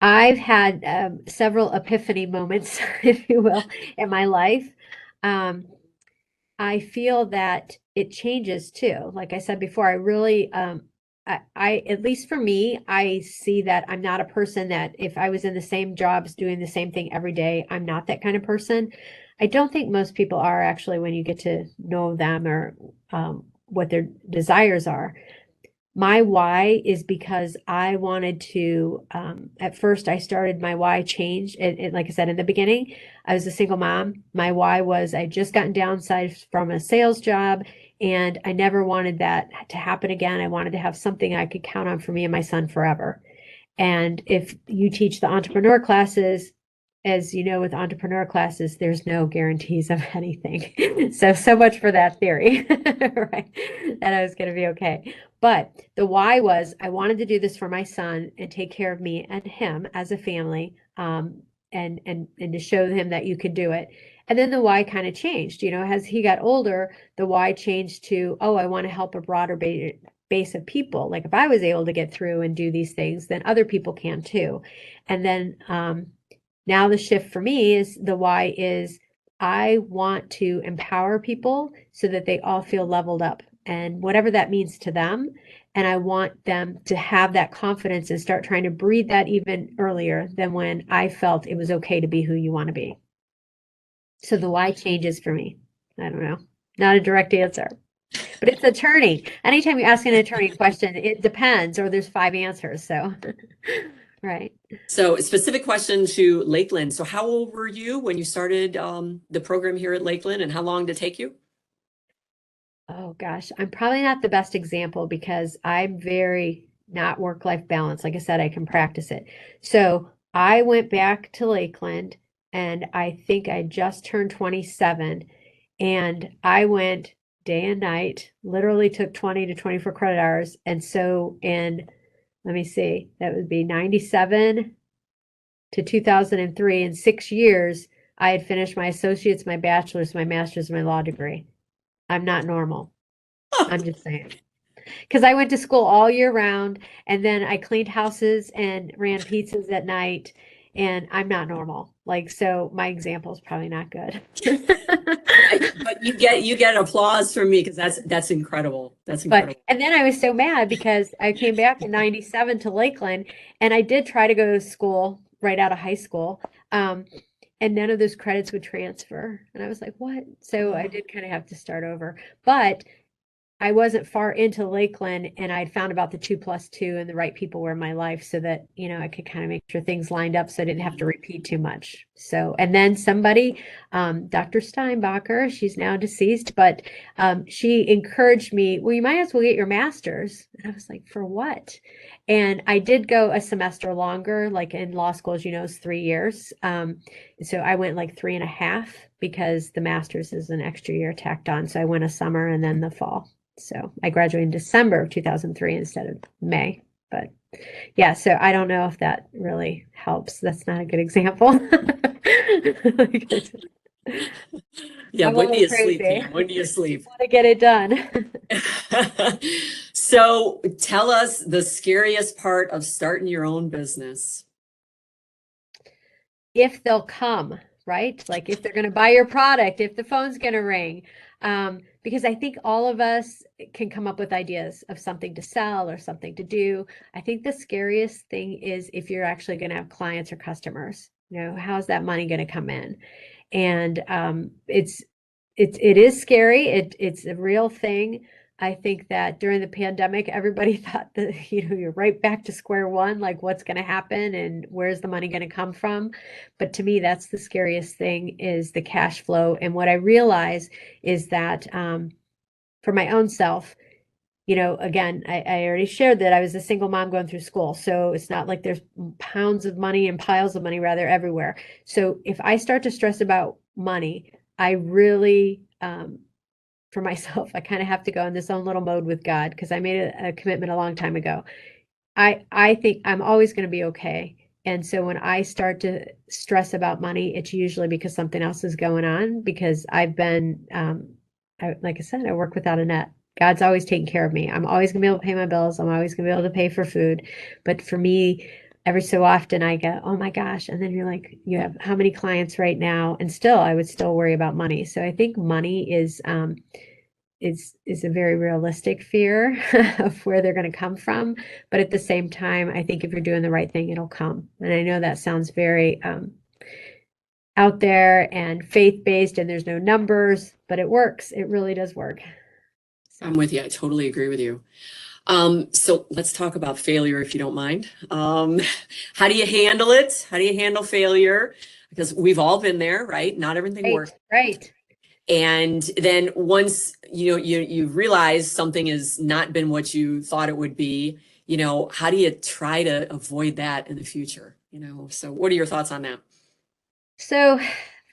I've had several epiphany moments, if you will, in my life. I feel that it changes too. Like I said before, I really, I, at least for me, I see that I'm not a person that, if I was in the same jobs doing the same thing every day, I'm not that kind of person. I don't think most people are, actually, when you get to know them, or what their desires are. My why is because I wanted to, at first I started, my why changed. Like I said, in the beginning, I was a single mom. My why was, I just gotten downsized from a sales job, and I never wanted that to happen again. I wanted to have something I could count on for me and my son forever. And if you teach the entrepreneur classes, as you know, with entrepreneur classes, there's no guarantees of anything. So much for that theory, right? That I was going to be okay. But the why was, I wanted to do this for my son and take care of me and him as a family, and to show him that you could do it. And then the why kind of changed. You know, as he got older, the why changed to, oh, I want to help a broader base of people. Like, if I was able to get through and do these things, then other people can too. And then now the shift for me is, the why is, I want to empower people so that they all feel leveled up, and whatever that means to them. And I want them to have that confidence and start trying to breed that even earlier than when I felt it was okay to be who you want to be. So the why changes for me. I don't know. Not a direct answer, but it's attorney. Anytime you ask an attorney question, it depends, or there's 5 answers. So, right. So a specific question to Lakeland. So how old were you when you started the program here at Lakeland, and how long did it take you? Oh gosh, I'm probably not the best example, because I'm very not work-life balance. Like I said, I can practice it. So I went back to Lakeland, and I think I just turned 27, and I went day and night, literally took 20 to 24 credit hours. And so let me see, that would be 97 to 2003. In 6 years, I had finished my associates, my bachelor's, my master's, and my law degree. I'm not normal. I'm just saying. Because I went to school all year round, and then I cleaned houses and ran pizzas at night, and I'm not normal. Like, so my example is probably not good. But you get applause from me, because that's incredible. That's incredible. And then I was so mad, because I came back in 97 to Lakeland, and I did try to go to school right out of high school. And none of those credits would transfer. And I was like, what? So I did kind of have to start over. But I wasn't far into Lakeland, and I'd found about the 2+2, and the right people were in my life, so that, you know, I could kind of make sure things lined up, so I didn't have to repeat too much. So, and then somebody, Dr. Steinbacher, she's now deceased, but she encouraged me, well, you might as well get your master's. And I was like, for what? And I did go a semester longer, like in law school, as you know, is 3 years. So I went like 3.5, because the master's is an extra year tacked on. So I went a summer and then the fall. So I graduated in December of 2003 instead of May. But yeah, so I don't know if that really helps. That's not a good example. Yeah, I'm a when do little you sleep, crazy. Pam? When do you sleep? Want to get it done. So tell us the scariest part of starting your own business. If they'll come, right? Like, if they're going to buy your product, if the phone's going to ring. Because I think all of us can come up with ideas of something to sell or something to do. I think the scariest thing is if you're actually going to have clients or customers. You know, how's that money going to come in? And it is scary. It's a real thing. I think that during the pandemic, everybody thought that, you're right back to square one, like what's going to happen and where's the money going to come from. But to me, that's the scariest thing, is the cash flow. And what I realize is that for my own self, again, I already shared that I was a single mom going through school. So it's not like there's pounds of money and piles of money rather everywhere. So if I start to stress about money, I really, for myself, I kind of have to go in this own little mode with God, because I made a commitment a long time ago. I think I'm always going to be okay. And so when I start to stress about money, it's usually because something else is going on, because I've been, like I said, I work without a net. God's always taking care of me. I'm always going to be able to pay my bills. I'm always going to be able to pay for food. But for me, every so often I go, oh my gosh. And then you're like, you have how many clients right now? And still, I would still worry about money. So I think money is a very realistic fear of where they're going to come from. But at the same time, I think if you're doing the right thing, it'll come. And I know that sounds very out there and faith-based, and there's no numbers, but it works. It really does work. I'm with you. I totally agree with you. So let's talk about failure, if you don't mind. How do you handle it? How do you handle failure? Because we've all been there, right? Not everything works. Right. And then once you realize something has not been what you thought it would be, how do you try to avoid that in the future? So what are your thoughts on that? So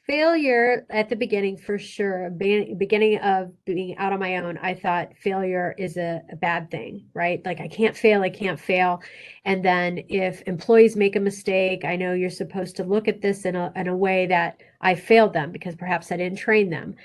failure at the beginning, for sure, beginning of being out on my own, I thought failure is a bad thing, right? Like I can't fail. And then if employees make a mistake, I know you're supposed to look at this in a way that I failed them because perhaps I didn't train them.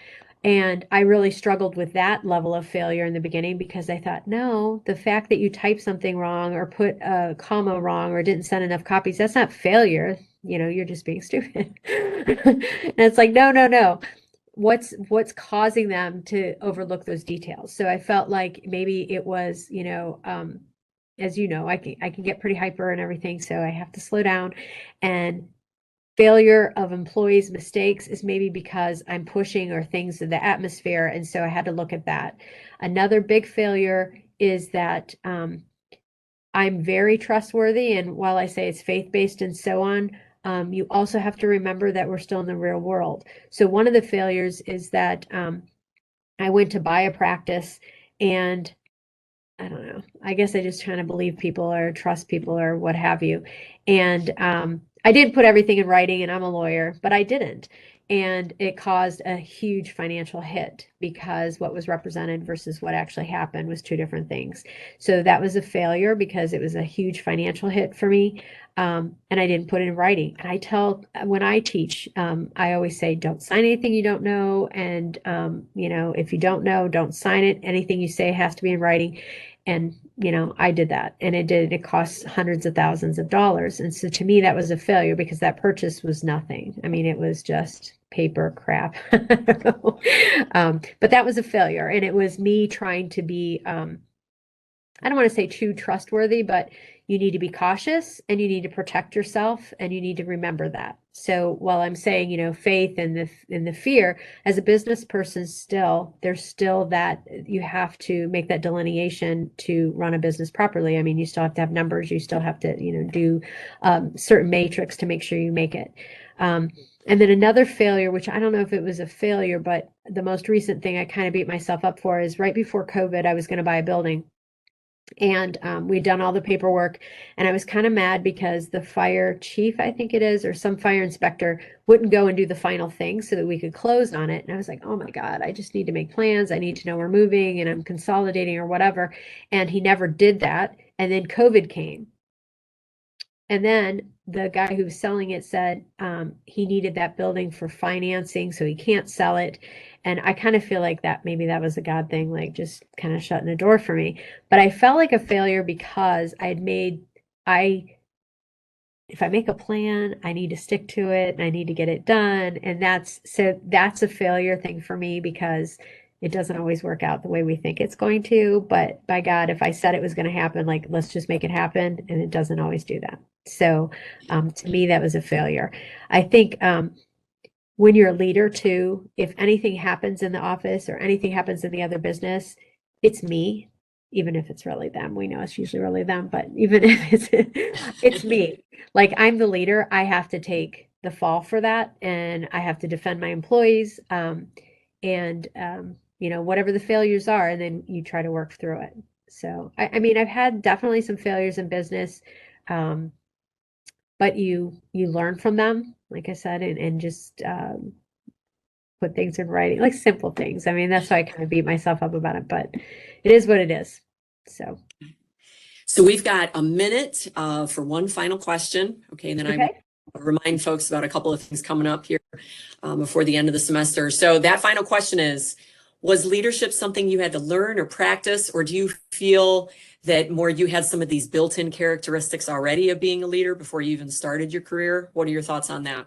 And I really struggled with that level of failure in the beginning, because I thought, no, the fact that you typed something wrong or put a comma wrong or didn't send enough copies, that's not failure. You're just being stupid. And it's like, no. What's causing them to overlook those details? So I felt like maybe it was, as you know, I can get pretty hyper and everything. So I have to slow down. And failure of employees' mistakes is maybe because I'm pushing or things in the atmosphere. And so I had to look at that. Another big failure is that I'm very trustworthy. And while I say it's faith-based and so on, you also have to remember that we're still in the real world. So one of the failures is that I went to buy a practice, and I don't know, I guess I just trying to believe people or trust people or what have you. And I did put everything in writing, and I'm a lawyer, but I didn't. And it caused a huge financial hit, because what was represented versus what actually happened was two different things. So that was a failure, because it was a huge financial hit for me. And I didn't put it in writing. And when I teach, I always say, don't sign anything you don't know. And, if you don't know, don't sign it. Anything you say has to be in writing. And, I did that, and it cost hundreds of thousands of dollars. And so to me, that was a failure, because that purchase was nothing. I mean, it was just paper crap. But that was a failure. And it was me trying to be, I don't want to say too trustworthy, but you need to be cautious, and you need to protect yourself, and you need to remember that. So while I'm saying, faith and the fear, as a business person, there's still that you have to make that delineation to run a business properly. I mean, you still have to have numbers, you still have to, do certain matrix to make sure you make it. And then another failure, which I don't know if it was a failure, but the most recent thing I kind of beat myself up for, is right before COVID, I was going to buy a building. And we'd done all the paperwork, and I was kind of mad because the fire chief, I think it is, or some fire inspector, wouldn't go and do the final thing so that we could close on it. And I was like, oh my God, I just need to make plans. I need to know we're moving and I'm consolidating or whatever. And he never did that. And then COVID came. And then the guy who was selling it said he needed that building for financing, so he can't sell it. And I kind of feel like maybe that was a God thing, like just kind of shutting the door for me. But I felt like a failure because if I make a plan, I need to stick to it, and I need to get it done. And that's a failure thing for me, because it doesn't always work out the way we think it's going to. But by God, if I said it was going to happen, like, let's just make it happen. And it doesn't always do that. So to me, that was a failure. I think when you're a leader too, if anything happens in the office or anything happens in the other business, it's me, even if it's really them. We know it's usually really them, but even if it's me. Like I'm the leader, I have to take the fall for that, and I have to defend my employees. You know, whatever the failures are, and then you try to work through it. So I mean, I've had definitely some failures in business, but you learn from them, like I said, and just put things in writing, like simple things. I mean, that's why I kind of beat myself up about it, but it is what it is. So we've got a minute for one final question. Okay, and then Okay. I remind folks about a couple of things coming up here before the end of the semester. So that final question is, was leadership something you had to learn or practice, or do you feel that more you had some of these built-in characteristics already of being a leader before you even started your career? What are your thoughts on that?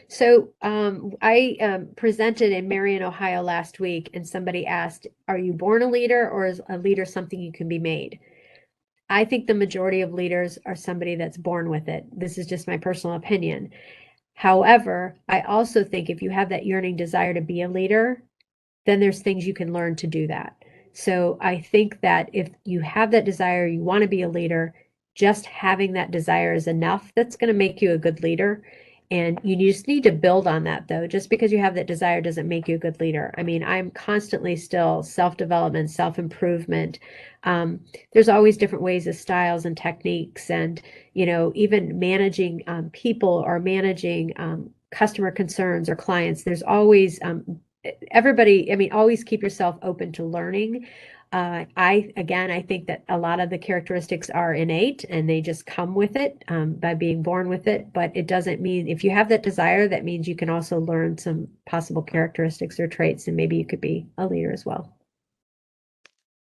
So I presented in Marion, Ohio last week, and somebody asked, are you born a leader, or is a leader something you can be made? I think the majority of leaders are somebody that's born with it. This is just my personal opinion. However, I also think if you have that yearning desire to be a leader, then there's things you can learn to do that. So I think that if you have that desire, you want to be a leader, just having that desire is enough. That's going to make you a good leader. And you just need to build on that, though. Just because you have that desire doesn't make you a good leader. I mean, I'm constantly still self-development, self-improvement. There's always different ways of styles and techniques, and you know, even managing people or managing customer concerns or clients. There's always everybody. I mean, always keep yourself open to learning. I think that a lot of the characteristics are innate and they just come with it by being born with it. But it doesn't mean if you have that desire, that means you can also learn some possible characteristics or traits, and maybe you could be a leader as well.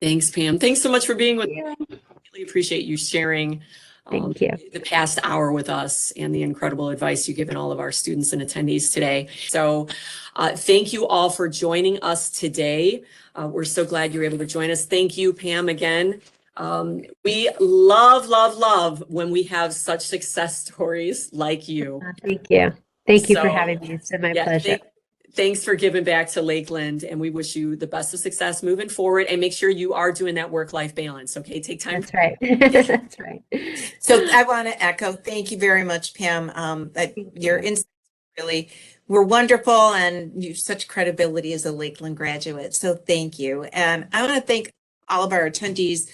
Thanks, Pam. Thanks so much for being with me. I really appreciate you sharing Thank you. the past hour with us and the incredible advice you've given all of our students and attendees today. So thank you all for joining us today. We're so glad you're able to join us. Thank you, Pam, again. We love when we have such success stories like you. Thank you. Thank you for So, having me. It's been my pleasure. Thanks for giving back to Lakeland, and we wish you the best of success moving forward, and make sure you are doing that work-life balance. Okay, take time. That's right. That's right. So I want to echo, thank you very much, Pam. Your insights really were wonderful, and you have such credibility as a Lakeland graduate. So thank you. And I want to thank all of our attendees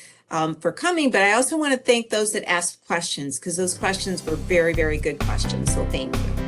for coming, but I also want to thank those that asked questions, because those questions were very, very good questions. So thank you.